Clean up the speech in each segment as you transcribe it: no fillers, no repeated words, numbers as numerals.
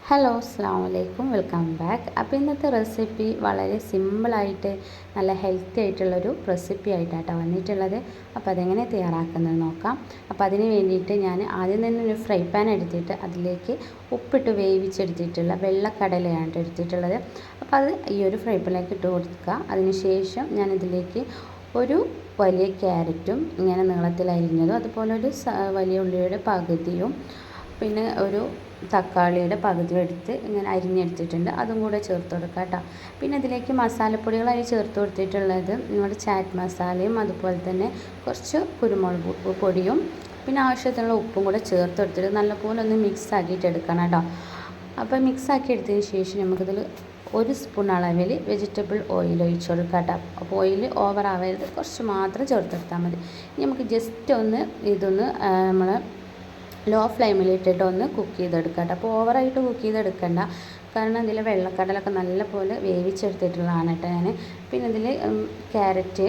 Hello അസ്സലാമു അലൈക്കും welcome back. അപ്പോൾ ഇന്നത്തെ റെസിപ്പി വളരെ സിമ്പിളായിട്ട് നല്ല ഹെൽത്തി ആയിട്ടുള്ളൊരു റെസിപ്പി ആയിട്ടാണ് വന്നിട്ടുള്ളത്. അപ്പോൾ അതെങ്ങനെ തയ്യാറാക്കുന്നത് നോക്കാം. അപ്പോൾ അതിന് വേണ്ടിയിട്ട് ഞാൻ ആദ്യം തന്നെ ഒരു ഫ്രൈ പാൻ എടുത്തിട്ട് അതിലേക്ക് ഉപ്പിട്ട് വേവിച്ചെടുത്തിട്ടുള്ള വെള്ളക്കടലയാണ് എടുത്തിട്ടുള്ളത്. അപ്പോൾ അത് ഈ ഒരു ഫ്രൈ പാനിലേക്ക് ഇട്ട് കൊടുക്കുക. അതിന് ശേഷം ഞാൻ ഇതിലേക്ക് ഒരു വലിയ ക്യാരറ്റും ഇങ്ങനെ നീളത്തിൽ അരിഞ്ഞതും, അതുപോലെ ഒരു വലിയ ഉള്ളിയുടെ പകുതിയും, പിന്നെ ഒരു തക്കാളിയുടെ പകുതി എടുത്ത് ഇങ്ങനെ അരിഞ്ഞെടുത്തിട്ടുണ്ട്, അതും കൂടെ ചേർത്ത് കൊടുക്കുക കേട്ടോ. പിന്നെ ഇതിലേക്ക് മസാലപ്പൊടികളായി ചേർത്ത് കൊടുത്തിട്ടുള്ളത് നമ്മുടെ ചാറ്റ് മസാലയും, അതുപോലെ തന്നെ കുറച്ച് കുരുമുളക് പൊടിയും, പിന്നെ ആവശ്യത്തിനുള്ള ഉപ്പും കൂടെ ചേർത്ത് കൊടുത്തിട്ട് നല്ലപോലെ ഒന്ന് മിക്സ് ആക്കിയിട്ട് എടുക്കണം കേട്ടോ. അപ്പോൾ മിക്സ് ആക്കി എടുത്തതിന് ശേഷം നമുക്കിതിൽ 1 സ്പൂൺ അളവിൽ വെജിറ്റബിൾ ഓയിൽ ഒഴിച്ച് കൊടുക്കാം കേട്ടോ. അപ്പോൾ ഓയിൽ ഓവർ ആവരുത്, കുറച്ച് മാത്രം ചേർത്തെടുത്താൽ മതി. ഇനി നമുക്ക് ജസ്റ്റ് ഒന്ന് ഇതൊന്ന് നമ്മൾ ലോ ഫ്ലെയിമിലിട്ടിട്ട് ഒന്ന് കുക്ക് ചെയ്തെടുക്കാം കേട്ടോ. അപ്പോൾ ഓവറായിട്ട് കുക്ക് ചെയ്തെടുക്കണ്ട, കാരണം ഇതിൽ വെള്ളക്കടലൊക്കെ നല്ലപോലെ വേവിച്ചെടുത്തിട്ടുള്ളതാണ് കേട്ടോ ഞാൻ. പിന്നെ ഇതിൽ ക്യാരറ്റ്,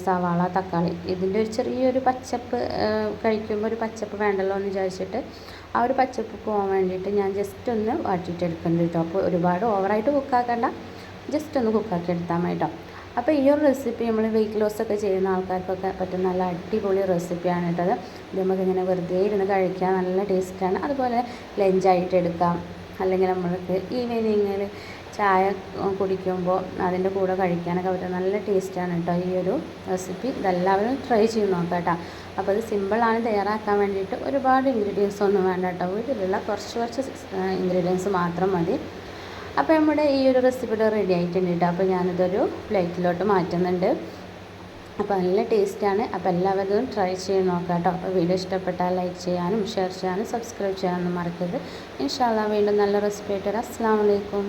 സവാള, തക്കാളി, ഇതിൻ്റെ ഒരു ചെറിയൊരു പച്ചപ്പ് കഴിക്കുമ്പോൾ ഒരു പച്ചപ്പ് വേണ്ടല്ലോ എന്ന് വിചാരിച്ചിട്ട് ആ ഒരു പച്ചപ്പ് പോകാൻ വേണ്ടിയിട്ട് ഞാൻ ജസ്റ്റ് ഒന്ന് വാട്ടിയിട്ടെടുക്കുന്നുണ്ട് കേട്ടോ. അപ്പോൾ ഒരുപാട് ഓവറായിട്ട് കുക്കാക്കണ്ട, ജസ്റ്റ് ഒന്ന് കുക്കാക്കി എടുത്താൽ മതി കേട്ടോ. അപ്പോൾ ഈ ഒരു റെസിപ്പി നമ്മൾ വെയിറ്റ് ലോസ് ഒക്കെ ചെയ്യുന്ന ആൾക്കാർക്കൊക്കെ പറ്റുന്ന നല്ല അടിപൊളി റെസിപ്പിയാണ് കേട്ടത്. ഇത് നമുക്കിങ്ങനെ വെറുതെ ഇരുന്ന് കഴിക്കാൻ നല്ല ടേസ്റ്റാണ്. അതുപോലെ ലഞ്ചായിട്ട് എടുക്കാം, അല്ലെങ്കിൽ നമ്മൾക്ക് ഈവനിങ്ങിൽ ചായ കുടിക്കുമ്പോൾ അതിൻ്റെ കൂടെ കഴിക്കാനൊക്കെ പറ്റും. നല്ല ടേസ്റ്റാണ് കേട്ടോ ഈ ഒരു റെസിപ്പി. ഇതെല്ലാവരും ട്രൈ ചെയ്ത് നോക്കാം കേട്ടോ. അപ്പോൾ ഇത് സിമ്പിളാണ് തയ്യാറാക്കാൻ വേണ്ടിയിട്ട്. ഒരുപാട് ഇൻഗ്രീഡിയൻസ് ഒന്നും വേണ്ട കേട്ടോ. വീട്ടിലുള്ള കുറച്ച് ഇൻഗ്രീഡിയൻസ് മാത്രം മതി. അപ്പോൾ നമ്മുടെ ഈ ഒരു റെസിപ്പിയുടെ റെഡി ആയിട്ടുണ്ട് കേട്ടോ. അപ്പോൾ ഞാനിതൊരു പ്ലേറ്റിലോട്ട് മാറ്റുന്നുണ്ട്. അപ്പോൾ നല്ല ടേസ്റ്റാണ്. അപ്പോൾ എല്ലാവരും ട്രൈ ചെയ്ത് നോക്കാം കേട്ടോ. അപ്പോൾ വീഡിയോ ഇഷ്ടപ്പെട്ടാൽ ലൈക്ക് ചെയ്യാനും ഷെയർ ചെയ്യാനും സബ്സ്ക്രൈബ് ചെയ്യാനും മറക്കരുത്. ഇൻഷാ അല്ലാഹ് വീണ്ടും നല്ല റെസിപ്പി ആയിട്ട് വരാം. അസ്സലാമു അലൈക്കും.